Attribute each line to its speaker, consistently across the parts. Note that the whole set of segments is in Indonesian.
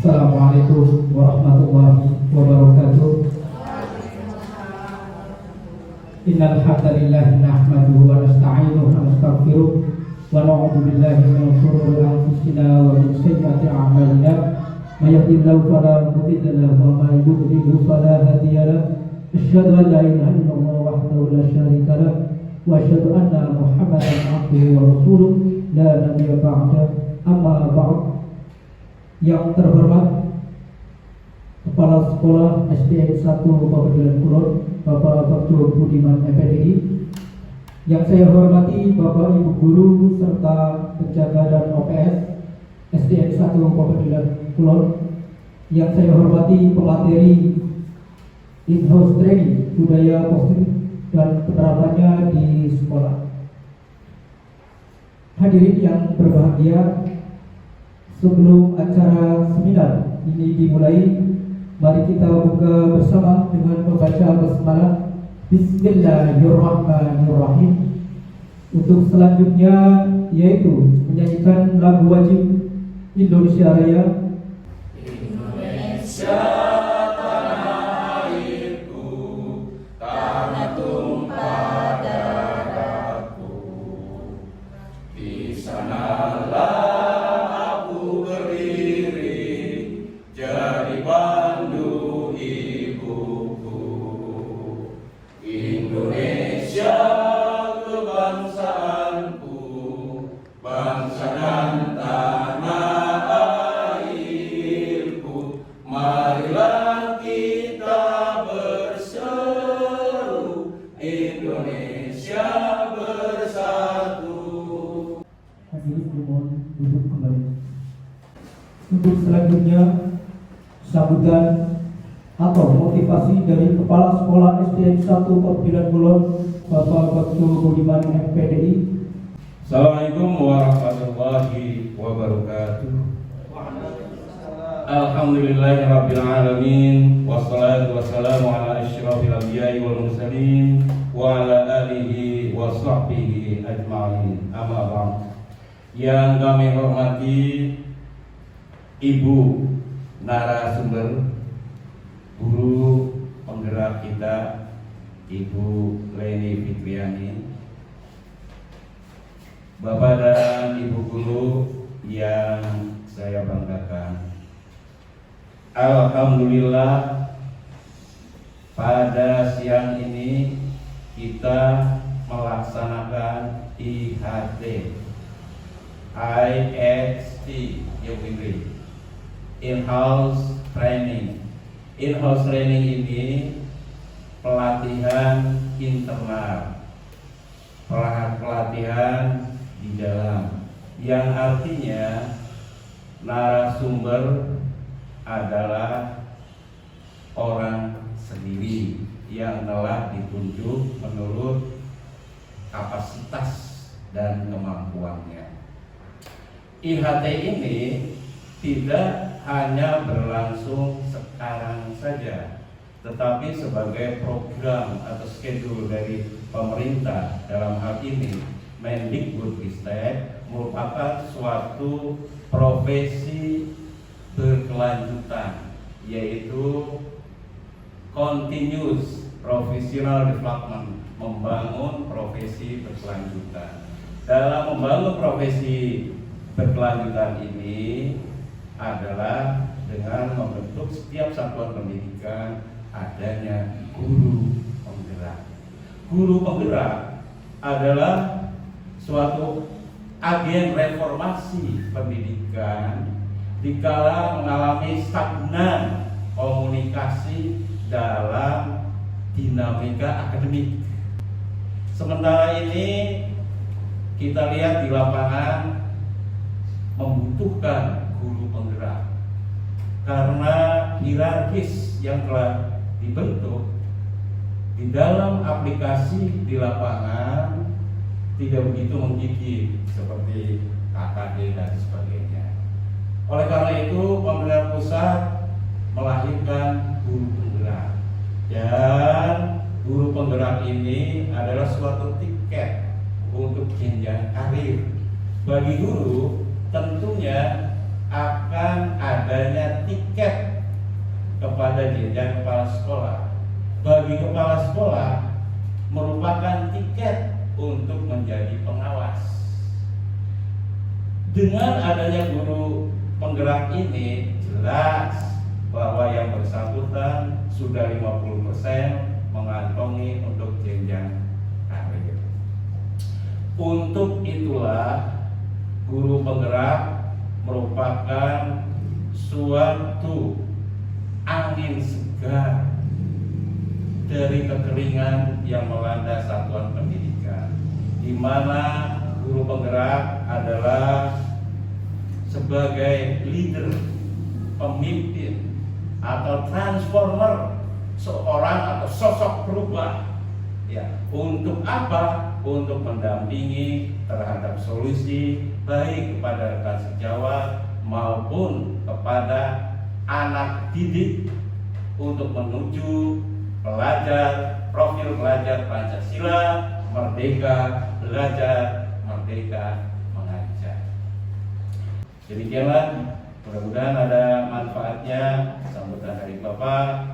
Speaker 1: Assalamualaikum warahmatullahi wabarakatuh. Innal hamdalillah nahmaduhu wa nasta'inuhu wa nastaghfiruh wa na'udzu billahi min shururi anfusina wa min sayyiati a'malina. May yahdihillahu fala mudilla lahu wa may yudlil fala hadiya lahu. Asyhadu an la ilaha illallah wahdahu la syarika lahu wa asyhadu anna Muhammadan abduhu wa rasuluh la nabiyya ba'da. Amma ba'd. Yang terhormat Kepala Sekolah SDN 1 Kabupaten Kulon, Bapak Bakjo Budiman FDI. Yang saya hormati Bapak Ibu Guru serta penjaga dan OPS SDN 1 Kabupaten Kulon. Yang saya hormati pemateri in-house training budaya positif dan penerapannya di sekolah. Hadirin yang berbahagia, sebelum acara seminar ini dimulai, mari kita buka bersama dengan membaca basmalah Bismillahirrahmanirrahim. Untuk selanjutnya yaitu menyanyikan lagu wajib Indonesia Raya.
Speaker 2: Indonesia tanah airku, tanah tumpah darahku. Di sanalah Indonesia kebangsaanku, bangsa dan tanah airku. Marilah kita berseru, Indonesia bersatu.
Speaker 1: Hadirin mohon duduk kembali. Untuk selanjutnya sambutan atau motivasi dari Kepala Sekolah SDN 1 Kabupaten Kulon, Bapak Bakjo Budiman FPDI.
Speaker 2: Assalamualaikum warahmatullahi wabarakatuh. Alhamdulillahirabbil alamin, wassalatu wassalamu ala asyrafil anbiya'i wal mursalin wa ala alihi wa sahbihi ajma'in. Amma ba'd. Yang kami hormati Ibu narasumber, guru penggerak kita, Ibu Leni Fitriani, Bapak dan Ibu guru yang saya banggakan. Alhamdulillah, pada siang ini kita melaksanakan IHT, in-house training. In-house training ini pelatihan internal, pelatihan di dalam, yang artinya narasumber adalah orang sendiri yang telah ditunjuk menurut kapasitas dan kemampuannya. IHT ini tidak hanya berlangsung sekarang saja, tetapi sebagai program atau schedule dari pemerintah, dalam hal ini Mendikbudristek, merupakan suatu profesi berkelanjutan, yaitu continuous professional development, membangun profesi berkelanjutan. Dalam membangun profesi berkelanjutan ini adalah dengan membentuk setiap satuan pendidikan adanya guru penggerak. Guru penggerak adalah suatu agen reformasi pendidikan dikala mengalami stagnan komunikasi dalam dinamika akademik. Sementara ini kita lihat di lapangan membutuhkan guru penggerak karena hierarkis yang telah dibentuk di dalam aplikasi di lapangan tidak begitu menggigit seperti KKD dan sebagainya. Oleh karena itu, pemerintah pusat melahirkan guru penggerak, dan guru penggerak ini adalah suatu tiket untuk jenjang karir. Bagi guru tentunya akan adanya tiket kepada jenjang kepala sekolah. Bagi kepala sekolah merupakan tiket untuk menjadi pengawas. Dengan adanya guru penggerak ini, jelas bahwa yang bersangkutan sudah 50% mengantongi untuk jenjang karir. Untuk itulah guru penggerak merupakan suatu angin segar dari kekeringan yang melanda satuan pendidikan, di mana guru penggerak adalah sebagai leader, pemimpin atau transformer seorang atau sosok berubah. Ya, untuk apa? Untuk mendampingi terhadap solusi baik kepada rekan sejawat maupun kepada anak didik untuk menuju profil pelajar Pancasila, merdeka belajar, merdeka mengajar. Demikianlah, mudah-mudahan ada manfaatnya sambutan dari Bapak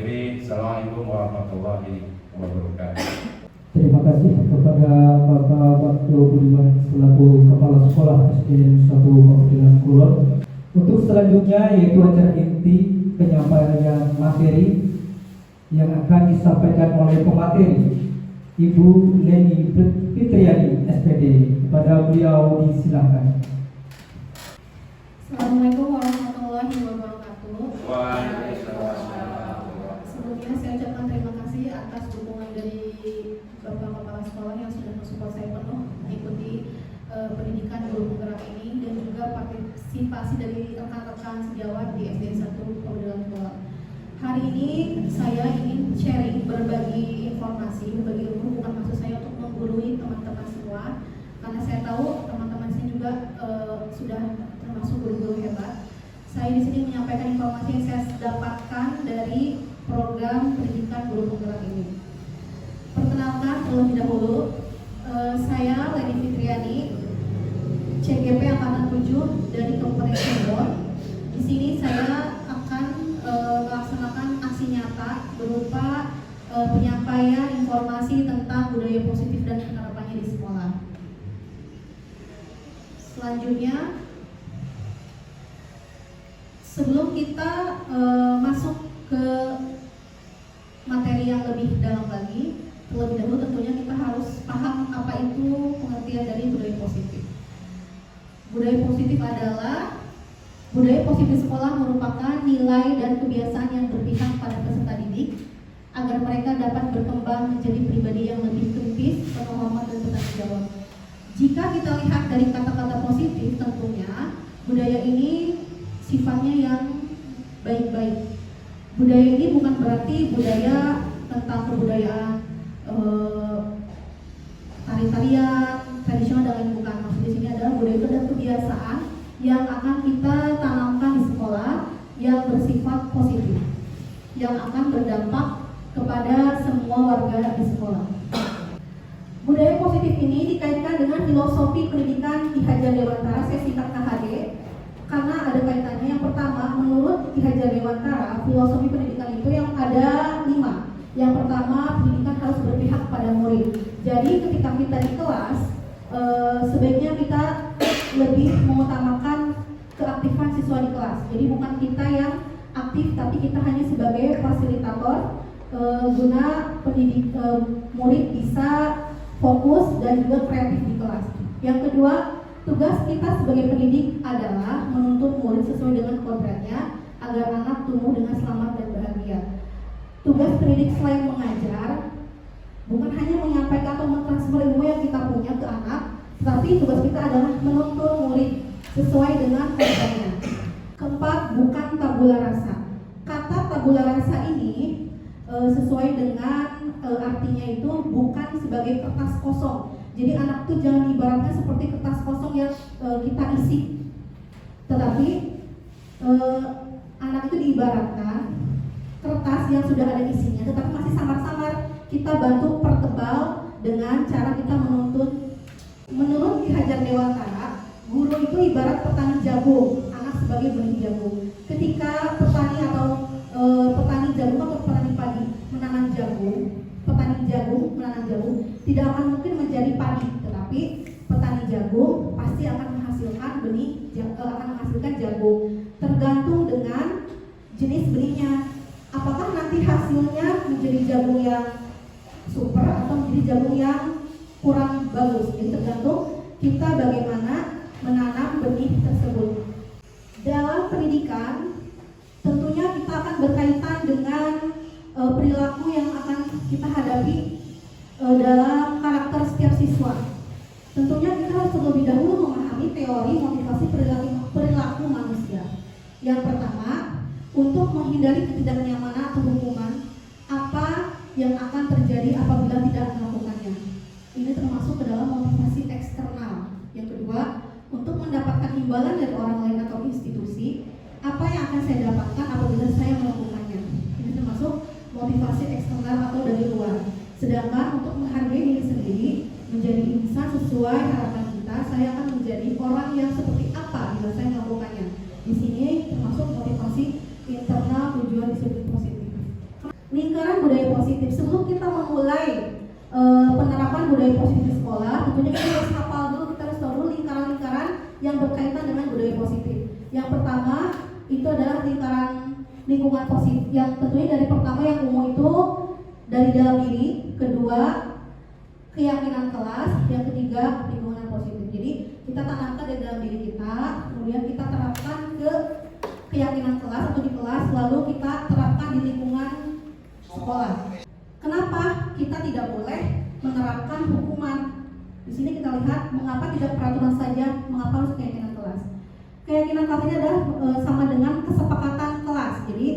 Speaker 2: Iri. Assalamualaikum warahmatullahi wabarakatuh.
Speaker 1: Terima kasih kepada Bapak Waktu Budiman selaku Kepala Sekolah SD 1 Kabupaten Kulon. Untuk selanjutnya yaitu acara inti penyampaian materi yang akan disampaikan oleh pemateri Ibu Leni Fitriani SPD. Kepada beliau disilakan.
Speaker 3: Assalamualaikum warahmatullahi wabarakatuh.
Speaker 2: Waalaikumsalam.
Speaker 3: Sebelumnya saya ucapkan terima kasih atas dukungan dari Bapak Kepala Sekolah yang sudah mensupport saya penuh mengikuti pendidikan guru penggerak ini, dan juga partisipasi dari rekan-rekan sejawat di SD 1 Kabupaten Kulon. Hari ini saya ingin sharing, berbagi informasi, berbagi ilmu, bukan maksud saya untuk menggurui teman-teman semua, karena saya tahu teman-teman saya juga sudah termasuk guru-guru hebat. Saya di sini menyampaikan informasi yang saya dapatkan dari program pendidikan guru penggerak ini. Perkenalkan terlebih dahulu, saya Leni Fitriani, CGP Angkatan 7 dari Kabupaten Cirebon. Di sini saya akan melaksanakan aksi nyata berupa penyampaian informasi tentang budaya positif dan penerapannya di sekolah. Selanjutnya, sebelum kita masuk ke materi yang lebih dalam lagi, terlebih dahulu tentunya kita harus paham apa itu pengertian dari budaya positif. Budaya positif adalah budaya positif sekolah merupakan nilai dan kebiasaan yang berpihak pada peserta didik agar mereka dapat berkembang menjadi pribadi yang lebih kritis, penuh hormat dan bertanggung jawab. Jika kita lihat dari kata-kata positif, tentunya budaya ini sifatnya yang baik-baik. Budaya ini bukan berarti budaya tentang kebudayaan tari-tarian tradisional dan lain, bukan. Maksud di sini adalah budaya itu dan kebiasaan yang akan kita tanamkan di sekolah yang bersifat positif, yang akan berdampak kepada semua warga di sekolah. Budaya positif ini dikaitkan dengan filosofi pendidikan Ki Hajar Dewantara, saya singkat KHD, karena ada kaitannya. Yang pertama, menurut Ki Hajar Dewantara, filosofi pendidikan itu yang ada 5. Yang pertama, pendidikan harus berpihak pada murid. Jadi ketika kita di kelas, sebaiknya kita lebih mengutamakan keaktifan siswa di kelas. Jadi bukan kita yang aktif, tapi kita hanya sebagai fasilitator guna murid bisa fokus dan juga kreatif di kelas. Yang kedua, tugas kita sebagai pendidik adalah menuntut murid sesuai dengan kodratnya agar anak tumbuh dengan selamat dan bahagia. Tugas pendidik selain mengajar, bukan hanya menyampaikan atau mentransfer ilmu yang kita punya ke anak, tetapi tugas kita adalah menuntut murid sesuai dengan kodratnya. Keempat, bukan tabula rasa. Kata tabula rasa ini sesuai dengan artinya itu bukan sebagai kertas kosong. Jadi anak itu jangan ibaratnya seperti kertas kosong yang kita isi, tetapi anak itu diibaratkan kertas yang sudah ada isinya, tetapi masih samar-samar. Kita bantu pertebal dengan cara kita menuntut. Menurut Ki Hajar Dewantara, guru itu ibarat petani jagung, anak sebagai benih jagung. ketika petani atau petani jagung atau petani padi menanam jagung, petani jagung menanam jagung tidak akan mungkin menjadi padi, tetapi petani jagung pasti akan menghasilkan akan menghasilkan jagung, tergantung dengan jenis benihnya. Apakah nanti hasilnya menjadi jagung yang super atau menjadi jagung yang kurang bagus? Jadi tergantung kita bagaimana menanam benih tersebut. Dalam pendidikan tentunya kita akan berkaitan dengan perilaku yang akan kita hadapi dalam karakter setiap siswa. Tentunya kita harus terlebih dahulu memahami teori motivasi perilaku manusia. Yang pertama, untuk menghindari ketidaknyamanan atau hukuman, apa yang akan terjadi apabila tidak melakukannya. Ini termasuk ke dalam motivasi eksternal. Yang kedua, untuk mendapatkan imbalan dari orang lain atau institusi, apa yang akan saya dapatkan apabila saya melakukannya. Ini termasuk motivasi eksternal atau dari luar. Sedangkan untuk menghargai diri sendiri, menjadi insan sesuai harapan kita, saya akan menjadi orang yang seperti apa bila saya melakukannya. Di sini termasuk motivasi internal, tujuan disiplin positif. Lingkaran budaya positif. Sebelum kita memulai penerapan budaya positif di sekolah, tentunya kita harus hafal dulu, kita harus tahu dulu lingkaran-lingkaran yang berkaitan dengan budaya positif. Yang pertama itu adalah lingkungan positif. Yang tentunya dari pertama yang umum itu dari dalam diri, kedua keyakinan kelas, yang ketiga lingkungan positif. Jadi kita tanamkan dari dalam diri kita, kemudian kita terapkan ke keyakinan kelas atau di kelas, lalu kita terapkan di lingkungan sekolah. Kenapa kita tidak boleh menerapkan hukuman? Di sini kita lihat mengapa tidak peraturan saja, mengapa harus keyakinan kelas. Keyakinan kelas ini adalah sama dengan kesepakatan kelas. Jadi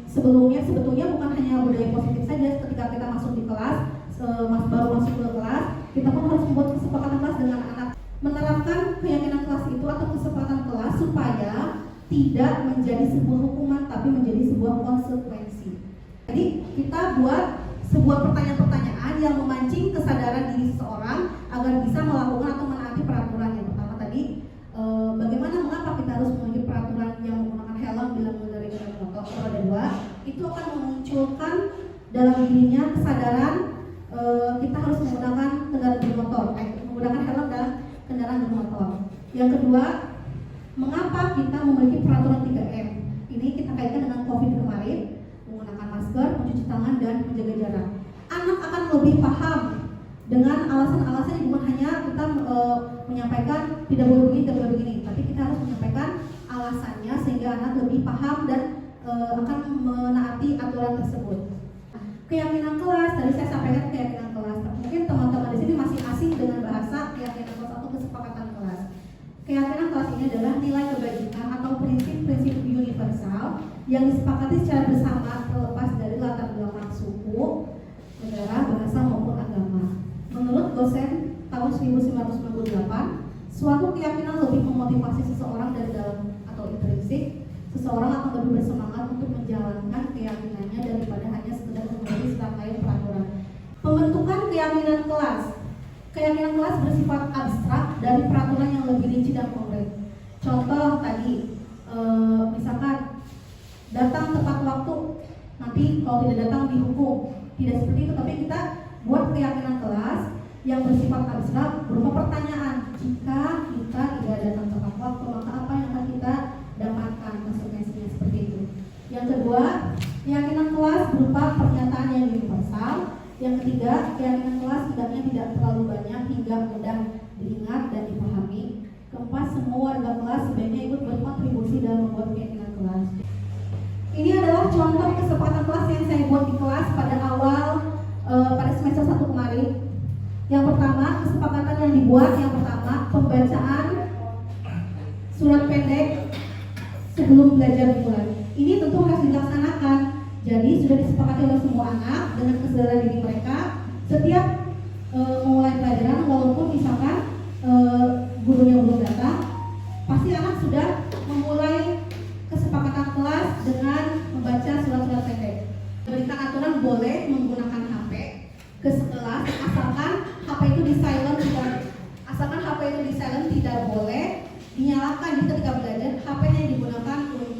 Speaker 3: sebetulnya bukan hanya budaya positif saja. Ketika kita masuk di kelas, baru masuk ke kelas, kita pun harus membuat kesepakatan kelas dengan anak. Menerapkan keyakinan kelas itu atau kesepakatan kelas supaya tidak menjadi sebuah hukuman, tapi menjadi sebuah konsekuensi. Jadi kita buat sebuah pertanyaan-pertanyaan yang memancing kesadaran diri seseorang agar bisa melakukan atau menaati peraturan. Yang pertama tadi, bagaimana mengapa kita harus memiliki peraturan yang menggunakan helm bila mengendarai kendaraan motor. Roda dua, itu akan memunculkan dalam dirinya kesadaran kita harus menggunakan kendaraan bermotor, menggunakan helm dalam kendaraan bermotor. Yang kedua, mengapa kita memiliki peraturan 3M? Ini kita kaitkan dengan COVID kemarin, menggunakan masker, mencuci tangan, dan menjaga jarak. Anak akan lebih paham dengan alasan-alasan yang bukan hanya kita menyampaikan tidak boleh begini, tidak boleh begini, tapi kita harus menyampaikan alasannya sehingga anak lebih paham dan akan menaati aturan tersebut. Keyakinan kelas, tadi saya sampaikan keyakinan kelas. Mungkin teman-teman di sini masih asing dengan bahasa keyakinan kelas atau kesepakatan kelas. Keyakinan kelas ini adalah nilai kebajikan atau prinsip-prinsip universal yang disepakati secara bersama terlepas dari latar belakang suku, negara, bahasa maupun agama. Menurut dosen tahun 1998, suatu keyakinan lebih memotivasi seseorang dari dalam atau intrinsik. Seseorang akan lebih bersemangat untuk menjalankan keyakinannya daripada hanya sekedar mengikuti serangkaian peraturan. Pembentukan keyakinan kelas. Keyakinan kelas bersifat abstrak dari peraturan yang lebih rinci dan konkret. Contoh tadi, misalkan datang tepat waktu, nanti kalau tidak datang dihukum. Tidak seperti itu, tapi kita buat keyakinan kelas yang bersifat abstrak berupa pertanyaan. Jika kita tidak datang tepat waktu, maka apa yang akan kita dapatkan, konsekuensinya seperti itu. Yang kedua, keyakinan kelas berupa pernyataan yang universal. Yang ketiga, keyakinan kelas tidaknya tidak terlalu banyak hingga mudah diingat dan dipahami. Keempat, semua warga kelas sebaiknya ikut berkontribusi dalam membuat keyakinan kelas. Ini adalah contoh kesepakatan kelas yang saya buat di kelas pada awal pada semester 1 kemarin. Yang pertama, kesepakatan yang dibuat, yang pertama, pembacaan surat pendek sebelum belajar dimulai. Ini tentu harus dilaksanakan. Jadi sudah disepakati oleh semua anak dengan kesadaran diri mereka. Setiap memulai pelajaran, walaupun misalkan gurunya belum datang, pasti anak sudah memulai kesepakatan kelas dengan membaca surat-surat pendek. Berikan aturan boleh menggunakan HP ke sekelas asalkan HP itu di silent, tidak boleh dinyalakan di ketika belajar. HP-nya digunakan untuk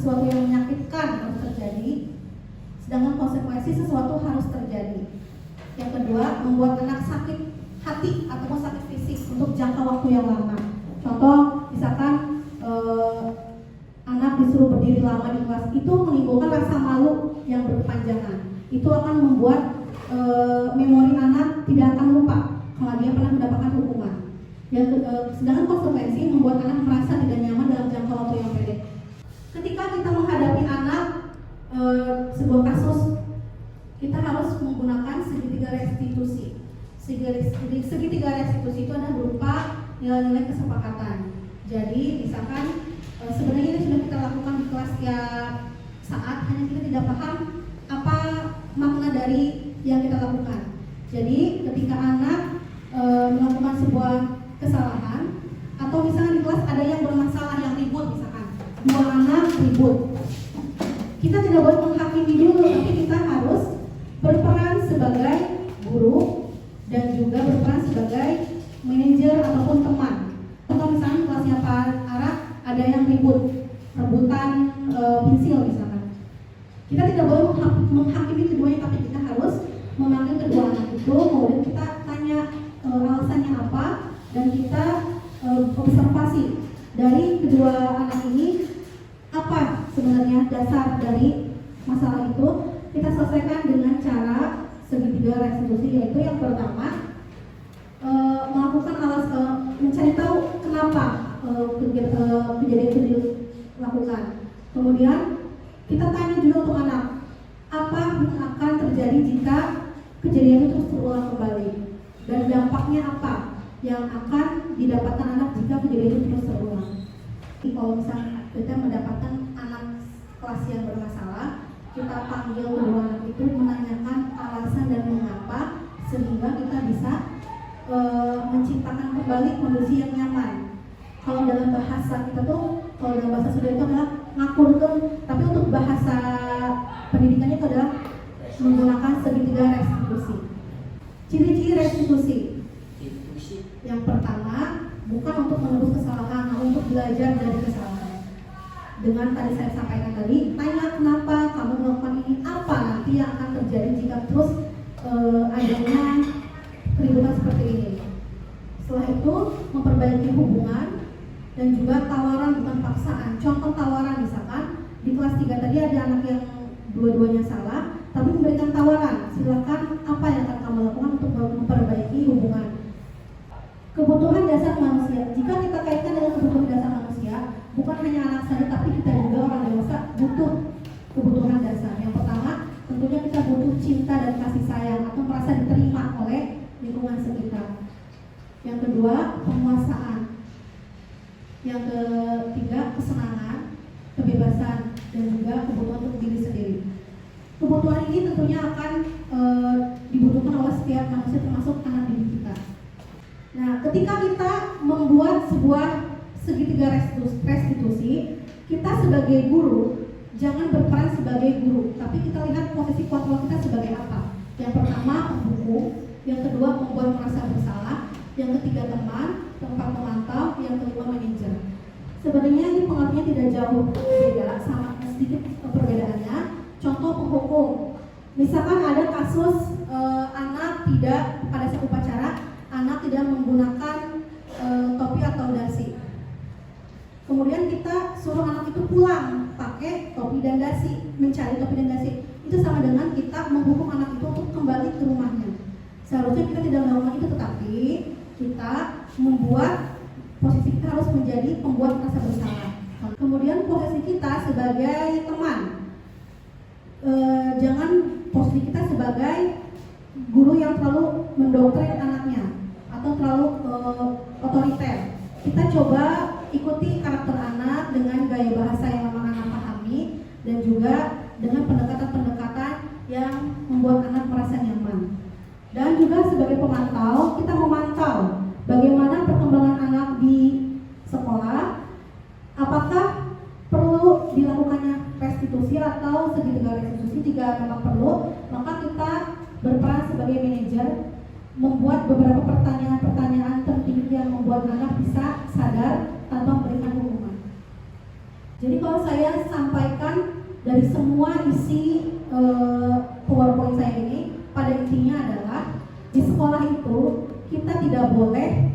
Speaker 3: sesuatu yang menyakitkan harus terjadi, sedangkan konsekuensi sesuatu harus terjadi. Yang kedua, membuat anak sakit hati ataupun sakit fisik untuk jangka waktu yang lama. Contoh, misalkan anak disuruh berdiri lama di kelas, itu menimbulkan rasa malu yang berkepanjangan. Itu akan membuat memori anak tidak akan lupa kalau dia pernah mendapatkan hukuman. Sedangkan konsekuensi membuat anak merasa tidak nyaman dalam jangka waktu yang pendek. Ketika kita menghadapi anak sebuah kasus, kita harus menggunakan segitiga restitusi. Segitiga restitusi itu adalah berupa nilai-nilai kesepakatan. Jadi misalkan sebenarnya ini sudah kita lakukan di kelas tiap saat, hanya kita tidak paham apa makna dari yang kita lakukan. Jadi ketika anak melakukan sebuah kesalahan, atau misalnya di kelas ada yang bermasalah, yang ribut, misalkan dua anak ribut, kita tidak boleh menghakimi dulu, tapi kita harus berperan sebagai guru dan juga berperan sebagai manajer ataupun teman. Contoh misalnya di kelasnya Pak Ara ada yang ribut, rebutan pensil misalkan. Kita tidak boleh menghakimi keduanya, tapi kita harus memanggil kedua anak itu, kemudian kita tanya alasannya apa, dan kita observasi dari kedua anak ini apa sebenarnya dasar dari masalah itu. Kita selesaikan dengan cara segitiga restitusi, yaitu yang pertama melakukan mencari tahu kenapa kejadian itu dilakukan. Kemudian kita tanya juga untuk anak, apa yang akan terjadi jika kejadian itu terus terulang kembali, dan dampaknya apa yang akan didapatkan anak jika kejadian itu terus terulang. Kalau misalnya kita mendapatkan anak kelas yang bermasalah, kita panggil kedua anak itu, menanyakan alasan dan mengapa, sehingga kita bisa menciptakan kembali kondisi yang nyaman. Kalau dalam bahasa kita tuh, kalau dalam bahasa Sunda itu adalah ngakurkeun, tapi untuk bahasa pendidikannya itu adalah menggunakan segitiga restitusi. Ciri-ciri restitusi. Yang pertama, bukan untuk menebus kesalahan, namun untuk belajar dari kesalahan. Dengan tadi saya sampaikan tadi, tanya kenapa kamu melakukan ini, apa nanti yang akan terjadi jika terus adanya keributan seperti ini. Setelah itu, memperbaiki hubungan dan juga tawaran bukan paksaan. Contoh tawaran misalkan di kelas 3 tadi ada anak yang dua-duanya salah, tapi memberikan tawaran, silakan apa yang akan kamu lakukan untuk memperbaiki hubungan. Kebutuhan dasar manusia. Jika kita kaitkan dengan kebutuhan dasar manusia, bukan hanya anak saja, tapi kita juga orang dewasa butuh kebutuhan dasar. Yang pertama, tentunya kita butuh cinta dan kasih sayang atau merasa diterima oleh lingkungan sekitar. Yang kedua, penguasaan. Yang ketiga, kesenangan, kebebasan, dan juga kebutuhan untuk diri sendiri. Kebutuhan ini tentunya akan dibutuhkan oleh setiap manusia, termasuk anak didik kita. Nah, ketika kita membuat sebuah segitiga restitusi, kita sebagai guru jangan berperan sebagai guru, tapi kita lihat posisi kontrol kita sebagai apa. Yang pertama, penghukum. Yang kedua, membuat merasa bersalah. Yang ketiga, teman, tempat memantau. Yang kelima, manajer. Sebenarnya ini pengertiannya tidak jauh berbeda, sama sedikit perbedaannya. Contoh penghukum, misalkan ada kasus anak tidak pada saat upacara, anak tidak menggunakan topi atau dasi. Kemudian kita suruh anak itu pulang pakai topi dan dasi, mencari topi dan dasi. Itu sama dengan kita menghukum anak itu untuk kembali ke rumahnya. Seharusnya kita tidak melakukan itu, tetapi kita membuat posisi kita harus menjadi pembuat rasa bersalah. Kemudian posisi kita sebagai teman, jangan posisi kita sebagai guru yang terlalu mendoktrin anaknya atau terlalu otoriter. Kita coba ikuti karakter anak dengan gaya bahasa yang memang anak pahami, dan juga dengan pendekatan-pendekatan yang membuat anak merasa nyaman. Dan juga sebagai pemantau, kita memantau bagaimana perkembangan anak di sekolah, apakah perlu dilakukannya restitusi atau segitiga restitusi. Jika memang perlu, maka kita berperan sebagai manajer, membuat beberapa pertanyaan-pertanyaan tertentu yang membuat anak bisa sadar tanpa memberikan hukuman. Jadi kalau saya sampaikan dari semua isi PowerPoint saya ini, pada intinya adalah di sekolah itu kita tidak boleh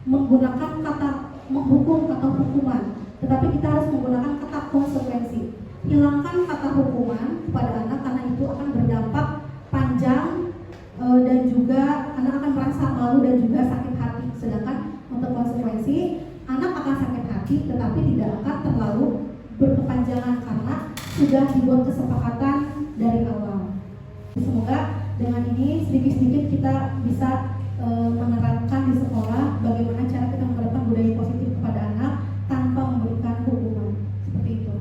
Speaker 3: menggunakan kata menghukum atau hukuman, tetapi kita harus menggunakan kata konsekuensi. Hilangkan kata hukuman kepada anak karena itu akan berdampak panjang dan juga anak akan merasa malu dan juga sakit hati. Sedangkan untuk konsekuensi, anak akan sakit hati tetapi tidak akan terlalu berkepanjangan karena sudah dibuat kesepakatan dari awal. Semoga dengan ini sedikit-sedikit kita bisa menerapkan di sekolah bagaimana cara kita menerapkan budaya positif kepada anak tanpa memberikan hukuman. Seperti itu.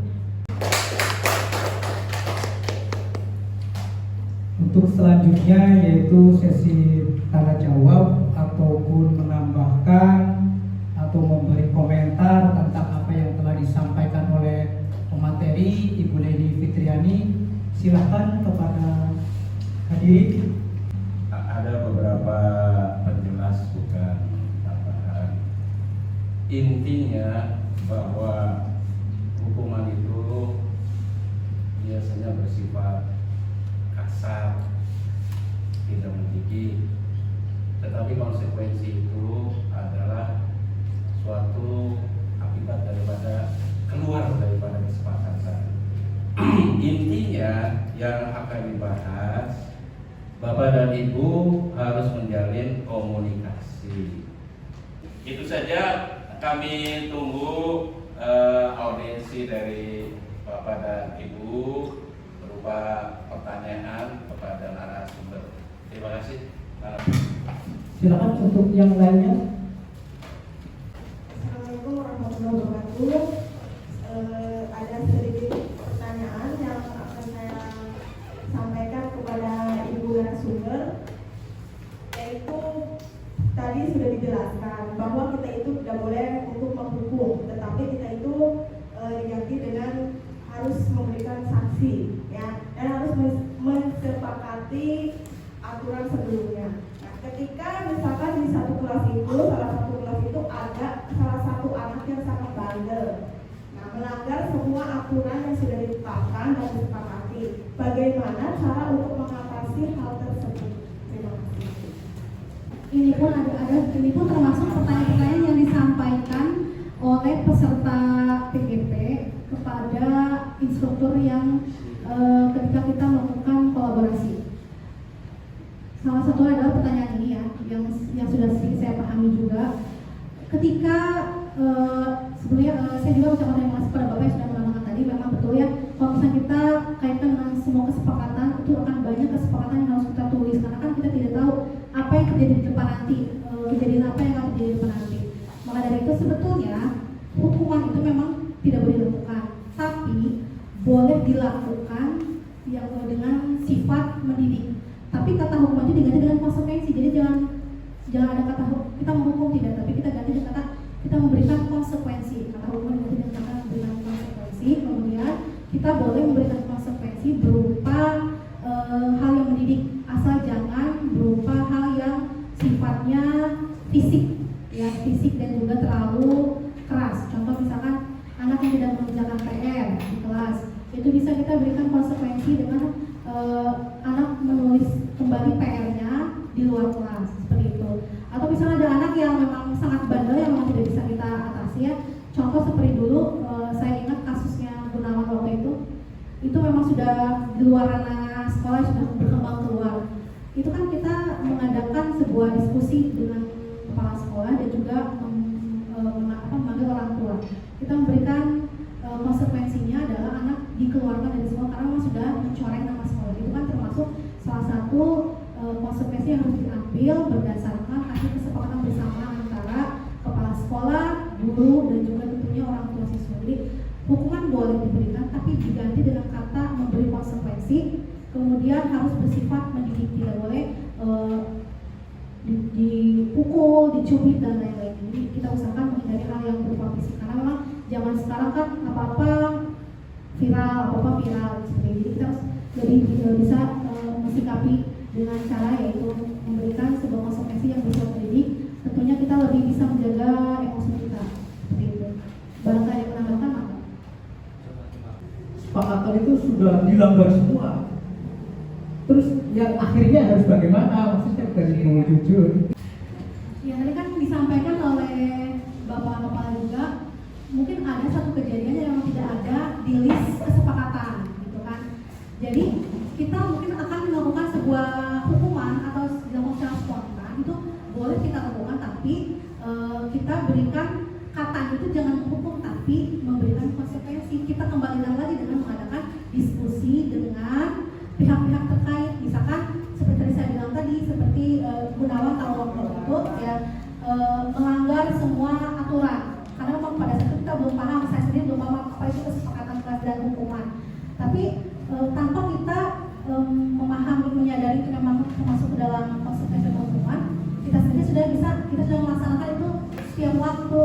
Speaker 1: Untuk selanjutnya yaitu sesi tanya jawab ataupun menambahkan atau memberi komentar tentang apa yang telah disampaikan oleh pemateri Ibu Leni Fitriani. Silakan kepada hadirin.
Speaker 2: Ada beberapa penjelas bukan tambahan. Intinya bahwa hukuman itu biasanya bersifat kasar, tidak mendidik, tetapi konsekuensi itu adalah suatu akibat daripada keluar daripada kesepakatan. Intinya yang akan dibahas, Bapak dan Ibu harus menjalin komunikasi. Itu saja, kami tunggu audiensi dari Bapak dan Ibu berupa pertanyaan kepada narasumber. Terima kasih.
Speaker 1: Silakan untuk yang lainnya.
Speaker 4: Assalamualaikum warahmatullahi wabarakatuh. Ada sedikit pertanyaan yang akan saya sampaikan kepada Ibu narasumber, yaitu tadi sudah dijelaskan bahwa kita itu tidak boleh untuk menghukum, tetapi kita itu diganti dengan harus memberikan sanksi, ya, dan harus mensepakati aturan sebelumnya. Nah, ketika misalkan di satu kelas itu, ada salah satu anak yang sangat bandel, nah, melanggar semua aturan yang sudah ditetapkan dan disepakati, bagaimana cara untuk mengatasi hal tersebut? Terima kasih.
Speaker 3: Ini pun termasuk pertanyaan-pertanyaan yang disampaikan oleh peserta PGP kepada instruktur yang ketika kita melakukan kolaborasi. Salah satu adalah pertanyaan ini ya, yang sudah sedikit saya pahami juga. Ketika sebelumnya saya juga ucapkan terima kasih kepada Bapak yang sudah menerangkan tadi. Memang betul ya, kalau misalnya kita kaitkan dengan semua kesepakatan, itu akan banyak kesepakatan yang harus kita tulis karena kan kita tidak tahu apa yang terjadi di depan nanti, kejadian apa yang akan terjadi di depan nanti. Maka dari itu sebetulnya hukuman itu memang tidak boleh dilakukan, tapi boleh dilakukan yang dengan sifat mendidik. Tapi kata hukuman itu diganti dengan konsekuensi. Jadi jangan ada kata kita menghukum, tidak, tapi kita ganti dengan kata kita memberikan konsekuensi. Kata hukuman diganti dengan kata memberikan konsekuensi. Kemudian kita boleh memberikan konsekuensi berupa hal yang mendidik, asal jangan berupa hal yang sifatnya fisik, ya, fisik dan juga terlalu keras. Contoh misalkan anak yang tidak mengerjakan PR di kelas, itu bisa kita berikan konsekuensi dengan anak menulis kembali PR-nya di luar kelas, seperti itu. Atau misalnya ada anak yang memang sangat bandel yang memang tidak bisa kita atasi ya. Contoh seperti dulu saya ingat kasusnya Gunawan waktu itu memang sudah di luar ranah sekolah, sudah berkembang keluar. Itu kan kita mengadakan sebuah diskusi dengan kepala sekolah dan juga memanggil orang tua. Kita memberikan konsekuensinya adalah anak dikeluarkan dari sekolah karena memang sudah mencoreng nama sekolah. Itu kan termasuk salah satu konsekuensi yang harus diambil berdasarkan hasil kesepakatan bersama antara kepala sekolah, guru, dan juga tentunya orang tua siswa. Jadi hukuman boleh diberikan, tapi diganti dengan kata memberi konsekuensi. Kemudian harus bersifat mendidik, tidak boleh dipukul, dicubit dan lain-lain. Jadi kita usahakan menghindari hal yang berupa fisik karena memang zaman sekarang kan apa-apa viral seperti ini. Jadi kita harus lebih bisa mensikapi dengan cara yaitu memberikan sebuah konsekuensi yang bersifat mendidik. Tentunya kita lebih bisa menjaga emosi kita seperti itu. Barangkali yang menambahkan, maka
Speaker 1: kesepakatan itu sudah dilanggar semua. Terus yang akhirnya harus bagaimana? Maksudnya dari jujur.
Speaker 3: Ya tadi kan disampaikan oleh bapak-bapak juga, mungkin ada satu kejadian yang tidak ada di list kesepakatan, gitu kan. Jadi kita mungkin akan melakukan sebuah hukuman atau dilakukan secara spontan, itu boleh kita lakukan, tapi kita berikan kata itu jangan hukum, tapi memberikan konsekuensi. Kita kembali lagi dengan mengadakan diskusi dengan pihak-pihak terkait, misalkan seperti tadi saya bilang tadi, seperti Gunawan kalau waktu itu ya melanggar semua aturan, karena memang pada saat itu kita belum paham, saya sendiri belum paham apa itu kesepakatan kelas dan hukuman. Tapi tanpa kita memahami, menyadari itu memang termasuk ke dalam konsekuensi hukuman, kita sudah melaksanakan itu setiap waktu.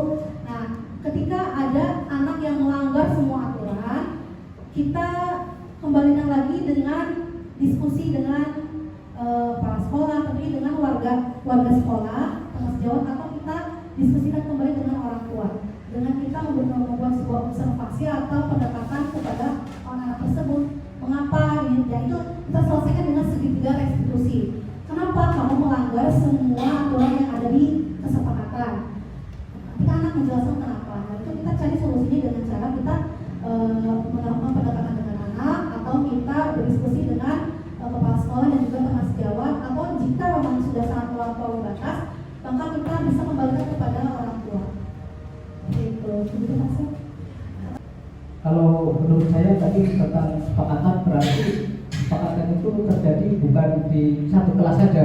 Speaker 3: Nah, ketika ada anak yang melanggar semua aturan, kita kembalikan lagi dengan diskusi dengan para sekolah, tentunya dengan warga sekolah, teman sejawat, atau kita diskusikan kembali dengan orang tua, dengan kita membuat sebuah observasi atau pendekatan kepada anak tersebut. Mengapa ya itu kita selesaikan dengan segitiga restitusi. Kenapa kamu melanggar semua aturan yang ada di kesepakatan? Ketika anak menjelaskan kenapa, nah itu kita cari solusinya dengan cara kita melakukan pendekatan dengan anak, atau kita berdiskusi dengan kepala sekolah dan juga teman sejawat, atau jika memang sudah sangat melampaui batas, maka kita bisa kembalikan kepada orang tua. Itu maksud.
Speaker 1: Kalau menurut saya tadi tentang kesepakatan, berarti kesepakatan itu terjadi bukan di satu kelas saja,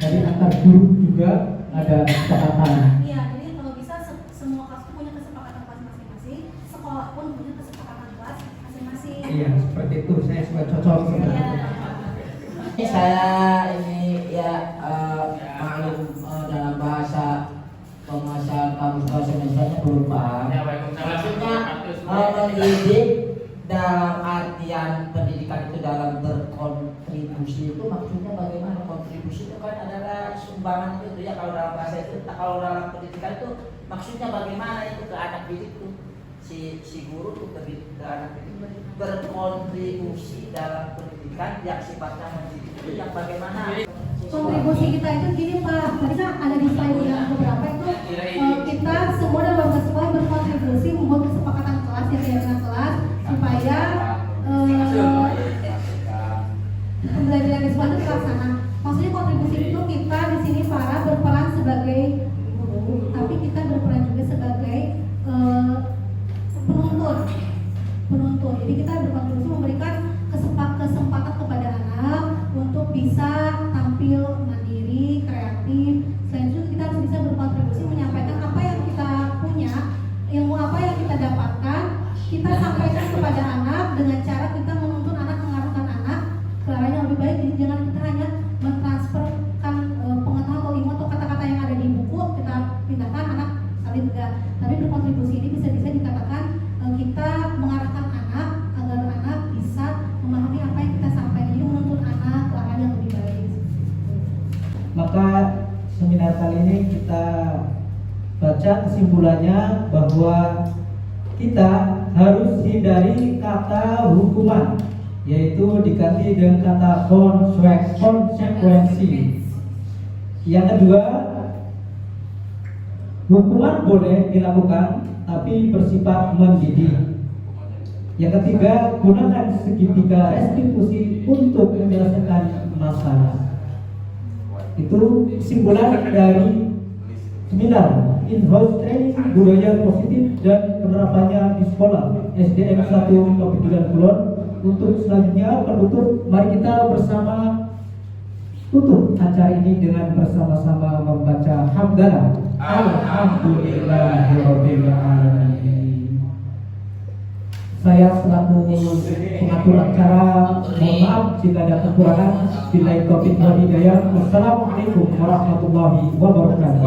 Speaker 1: jadi antar guru juga ada kesepakatan.
Speaker 3: Iya, jadi kalau bisa semua kelas punya kesepakatan kelas masing-masing, sekolah pun punya kesepakatan kelas masing-masing.
Speaker 1: Iya, seperti itu. Saya suka cocok sebenarnya.
Speaker 5: Saya ini ya maklum dalam bahasa pemasaran kamus bahasa Indonesia belum paham. Maksudnya mendidik dalam artian pendidikan itu dalam berkontribusi itu maksudnya bagaimana? Kontribusi itu kan adalah sumbangan itu ya, kalau dalam bahasa itu, kalau dalam pendidikan itu maksudnya bagaimana itu ke anak didik itu si guru itu ke anak didik berkontribusi dalam pendidikan yang sifatnya mendidik itu yang bagaimana?
Speaker 3: Kontribusi kita itu gini Pak, tadi kan ada di slide yang beberapa itu kita semua dalam warga sekolah berkontribusi membuat kesepakatan kelas yang dengan kelas supaya pembelajaran di sekolah itu terlaksana. Maksudnya kontribusi itu kita di sini para berperan sebagai guru, tapi kita berperan juga sebagai penuntun. Jadi kita berkontribusi memberikan kesempatan kepada anak untuk bisa tampil mandiri, kreatif. Selain itu kita harus bisa berkontribusi menyampaikan apa yang kita punya, ilmu apa yang kita dapatkan, kita sampaikan kepada anak dengan cara kita menuntun anak, mengarahkan anak ke arah yang lebih baik. Jadi jangan kita hanya mentransferkan pengetahuan atau ilmu atau kata-kata yang ada di buku kita pindahkan anak salin enggak. Tapi berkontribusi ini bisa dikatakan kita mengarahkan anak agar anak bisa memahami apa yang kita sampaikan, jadi menuntun anak ke arah yang lebih baik.
Speaker 1: Maka seminar kali ini kita baca kesimpulannya bahwa kita harus hindari kata hukuman, yaitu diganti dengan kata konsekuensi. Yang kedua, hukuman boleh dilakukan tapi bersifat mendidik. Yang ketiga, gunakan segitiga restitusi untuk menyelesaikan masalah. Itu kesimpulan dari seminar in-house training budaya positif dan penerapannya di sekolah SDN 1 Kabupaten Kulon. Untuk selanjutnya penutup, mari kita bersama tutup acara ini dengan bersama-sama membaca hamdalah. Alhamdulillahirabbil alamin. Saya selaku pengatur acara mohon maaf jika ada kekurangan. Billahi taufiq wal hidayah. Wassalamualaikum warahmatullahi wabarakatuh.